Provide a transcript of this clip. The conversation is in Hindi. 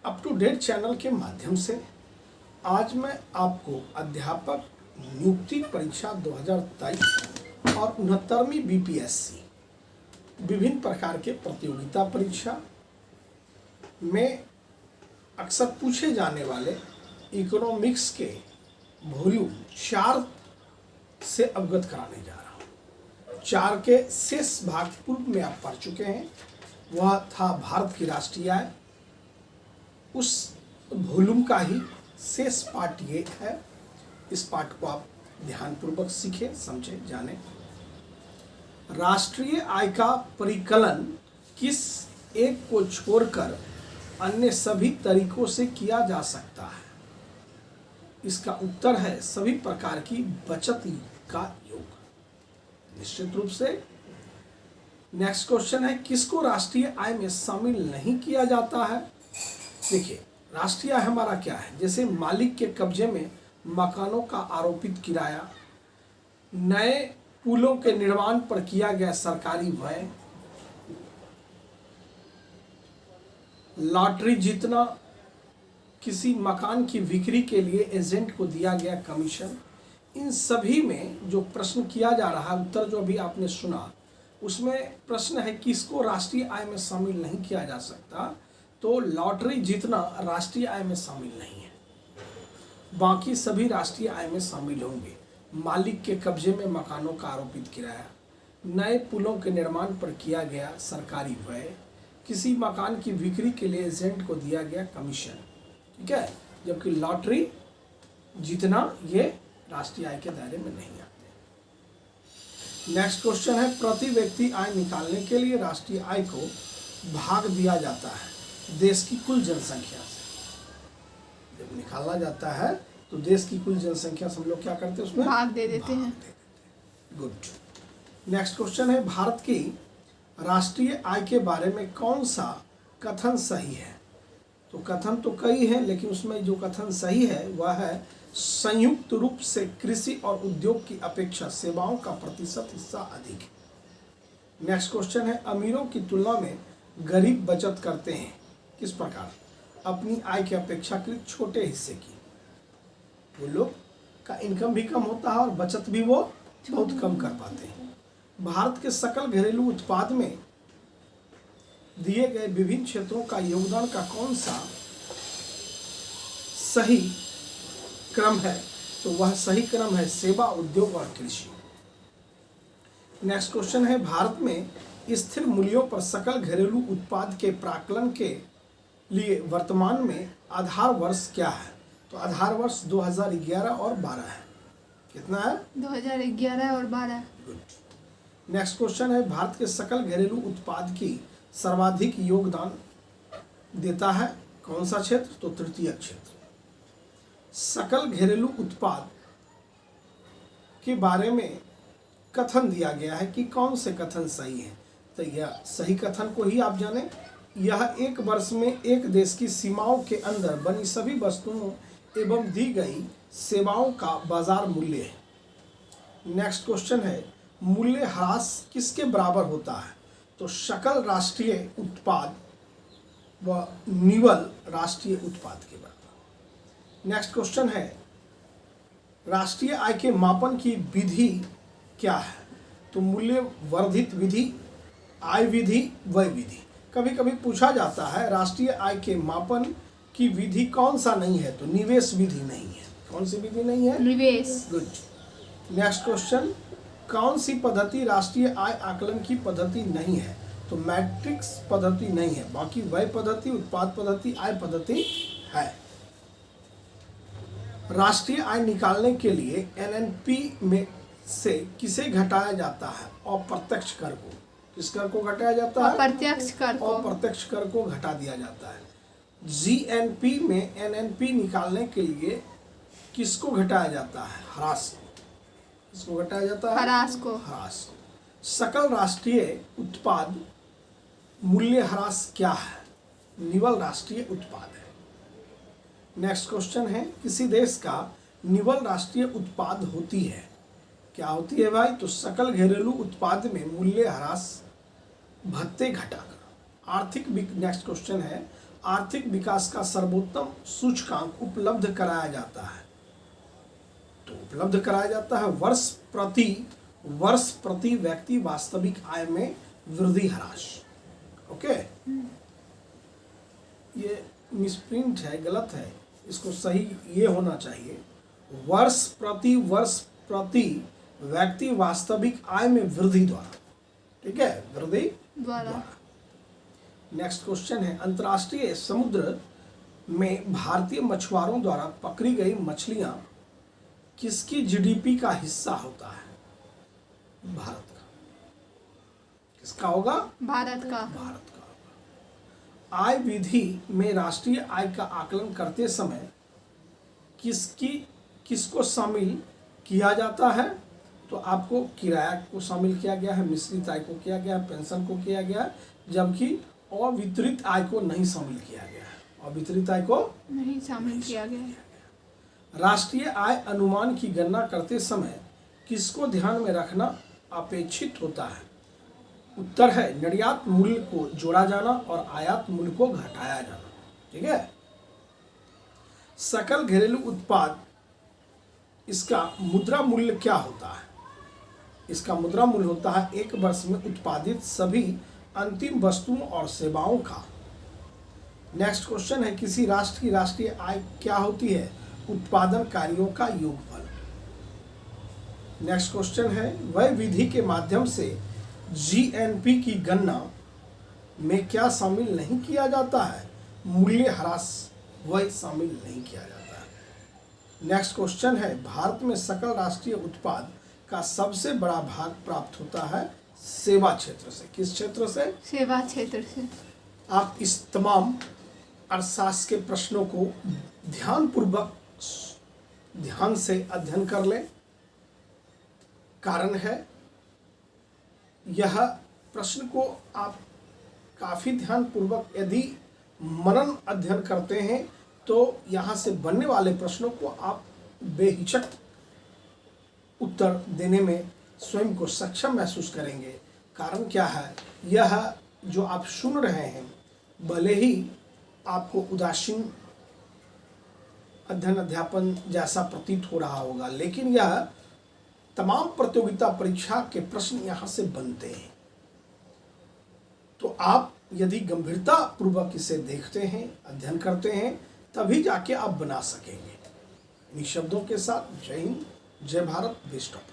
अप टू डेट चैनल के माध्यम से आज मैं आपको अध्यापक नियुक्ति परीक्षा 2023 और 69वीं बीपीएससी विभिन्न प्रकार के प्रतियोगिता परीक्षा में अक्सर पूछे जाने वाले इकोनॉमिक्स के वॉल्यूम 4 से अवगत कराने जा रहा हूँ। 4 के शेष भाग पूर्व में आप पढ़ चुके हैं, वह था भारत की राष्ट्रीय आय। उस वॉल्यूम का ही शेष पार्ट ये है। इस पार्ट को आप ध्यानपूर्वक सीखें, समझें, जानें। राष्ट्रीय आय का परिकलन किस एक को छोड़कर अन्य सभी तरीकों से किया जा सकता है? इसका उत्तर है सभी प्रकार की बचत का योग। निश्चित रूप से। नेक्स्ट क्वेश्चन है, किसको राष्ट्रीय आय में शामिल नहीं किया जाता है? देखिए, राष्ट्रीय आय हमारा क्या है? जैसे मालिक के कब्जे में मकानों का आरोपित किराया, नए पुलों के निर्माण पर किया गया सरकारी व्यय, लॉटरी जीतना, किसी मकान की बिक्री के लिए एजेंट को दिया गया कमीशन। इन सभी में जो प्रश्न किया जा रहा है, उत्तर जो अभी आपने सुना, उसमें प्रश्न है किसको राष्ट्रीय आय में शामिल नहीं किया जा सकता? तो लॉटरी जीतना राष्ट्रीय आय में शामिल नहीं है, बाकी सभी राष्ट्रीय आय में शामिल होंगे। मालिक के कब्जे में मकानों का आरोपित किराया, नए पुलों के निर्माण पर किया गया सरकारी व्यय, किसी मकान की बिक्री के लिए एजेंट को दिया गया कमीशन, ठीक है। जबकि लॉटरी जीतना ये राष्ट्रीय आय के दायरे में नहीं आते। नेक्स्ट क्वेश्चन है, प्रति व्यक्ति आय निकालने के लिए राष्ट्रीय आय को भाग दिया जाता है देश की कुल जनसंख्या से। जब निकाला जाता है तो देश की कुल जनसंख्या से हम लोग क्या करते हैं? उसमें भाग दे देते हैं। गुड। नेक्स्ट क्वेश्चन है, भारत की राष्ट्रीय आय के बारे में कौन सा कथन सही है? तो कथन तो कई है, लेकिन उसमें जो कथन सही है वह है संयुक्त रूप से कृषि और उद्योग की अपेक्षा सेवाओं का प्रतिशत हिस्सा अधिक है। नेक्स्ट क्वेश्चन है, अमीरों की तुलना में गरीब बचत करते हैं किस प्रकार? अपनी आय के अपेक्षाकृत छोटे हिस्से की। वो लोग का इनकम भी कम होता है और बचत भी वो बहुत कम कर पाते हैं। भारत के सकल घरेलू उत्पाद में दिए गए विभिन्न क्षेत्रों का योगदान का कौन सा सही क्रम है? तो वह सही क्रम है सेवा, उद्योग और कृषि। नेक्स्ट क्वेश्चन है, भारत में स्थिर मूल्यों पर सकल घरेलू उत्पाद के प्राकलन के लिए वर्तमान में आधार वर्ष क्या है? तो आधार वर्ष 2011 और 12 है। कितना है? 2011 और 12। गुड। नेक्स्ट क्वेश्चन है, भारत के सकल घरेलू उत्पाद की सर्वाधिक योगदान देता है कौन सा क्षेत्र? तो तृतीय क्षेत्र। सकल घरेलू उत्पाद के बारे में कथन दिया गया है कि कौन से कथन सही है? तो यह सही कथन को ही आप जानें। यह एक वर्ष में एक देश की सीमाओं के अंदर बनी सभी वस्तुओं एवं दी गई सेवाओं का बाजार मूल्य है। नेक्स्ट क्वेश्चन है, मूल्य ह्रास किसके बराबर होता है? तो सकल राष्ट्रीय उत्पाद व निवल राष्ट्रीय उत्पाद के बराबर। नेक्स्ट क्वेश्चन है, राष्ट्रीय आय के मापन की विधि क्या है? तो मूल्य वर्धित विधि, आय विधि, व्यय विधि। कभी कभी पूछा जाता है राष्ट्रीय आय के मापन की विधि कौन सा नहीं है? तो निवेश विधि नहीं है। कौन सी विधि नहीं है? निवेश। गुड। नेक्स्ट क्वेश्चन, कौन सी पद्धति राष्ट्रीय आय आकलन की पद्धति नहीं है? तो मैट्रिक्स पद्धति नहीं है, बाकी व्यय पद्धति, उत्पाद पद्धति, आय पद्धति है। राष्ट्रीय आय निकालने के लिए एनएनपी में से किसे घटाया जाता है? अप्रत्यक्ष कर को। किस कर को घटाया जाता है? अप्रत्यक्ष कर को। अप्रत्यक्ष कर को घटा दिया जाता है। जीएनपी में एनएनपी निकालने के लिए किसको घटाया जाता है? ह्रास को। किसको घटाया जाता है? ह्रास को। ह्रास को। सकल राष्ट्रीय उत्पाद मूल्य ह्रास क्या है? निवल राष्ट्रीय उत्पाद है। नेक्स्ट क्वेश्चन है, किसी देश का निवल राष्ट्रीय उत्पाद होती है? क्या होती है भाई? तो सकल घरेलू उत्पाद में मूल्य ह्रास भत्ते घटाकर आर्थिक। नेक्स्ट क्वेश्चन है, आर्थिक विकास का सर्वोत्तम सूचकांक उपलब्ध कराया जाता है? तो उपलब्ध कराया जाता है वर्ष प्रति व्यक्ति वास्तविक आय में वृद्धि ह्रास। ओके, ये मिसप्रिंट है, गलत है, इसको सही ये होना चाहिए वर्ष प्रति व्यक्ति वास्तविक आय में वृद्धि द्वारा। ठीक है, वृद्धि द्वारा। नेक्स्ट क्वेश्चन है, अंतर्राष्ट्रीय समुद्र में भारतीय मछुआरों द्वारा पकड़ी गई मछलियां किसकी जीडीपी का हिस्सा होता है? भारत का। किसका होगा? भारत का। भारत का। आय विधि में राष्ट्रीय आय का आकलन करते समय किसको शामिल किया जाता है? तो आपको किराया को शामिल किया गया है, मिश्रित आय को किया गया है, पेंशन को किया गया है, जबकि अवितरित आय को नहीं शामिल किया गया है। अवितरित आय को नहीं शामिल किया गया है। राष्ट्रीय आय अनुमान की गणना करते समय किसको ध्यान में रखना अपेक्षित होता है? उत्तर है निर्यात मूल्य को जोड़ा जाना और आयात मूल्य को घटाया जाना। ठीक है, सकल घरेलू उत्पाद, इसका मुद्रा मूल्य क्या होता है? इसका मुद्रा मूल्य होता है एक वर्ष में उत्पादित सभी अंतिम वस्तुओं और सेवाओं का। नेक्स्ट क्वेश्चन है, किसी राष्ट्र की राष्ट्रीय आय क्या होती है? उत्पादन कार्यों का योगफल। नेक्स्ट क्वेश्चन है, वह विधि के माध्यम से जीएनपी की गणना में क्या शामिल नहीं किया जाता है? मूल्य ह्रास वह शामिल नहीं किया जाता है। नेक्स्ट क्वेश्चन है, भारत में सकल राष्ट्रीय उत्पाद का सबसे बड़ा भाग प्राप्त होता है सेवा क्षेत्र से। किस क्षेत्र से? सेवा क्षेत्र से। आप इस तमाम अर्थशास्त्र के प्रश्नों को ध्यान से अध्ययन कर लें। कारण है, यह प्रश्न को आप काफ़ी ध्यानपूर्वक यदि मनन अध्ययन करते हैं तो यहाँ से बनने वाले प्रश्नों को आप बेहिचक उत्तर देने में स्वयं को सक्षम महसूस करेंगे। कारण क्या है, यह जो आप सुन रहे हैं भले ही आपको उदासीन अध्ययन अध्यापन जैसा प्रतीत हो रहा होगा, लेकिन यह तमाम प्रतियोगिता परीक्षा के प्रश्न यहाँ से बनते हैं। तो आप यदि गंभीरता पूर्वक इसे देखते हैं, अध्ययन करते हैं, तभी जाके आप बना सकेंगे। इन शब्दों के साथ जय हिंद, जय भारत, बेस्ट ऑफ।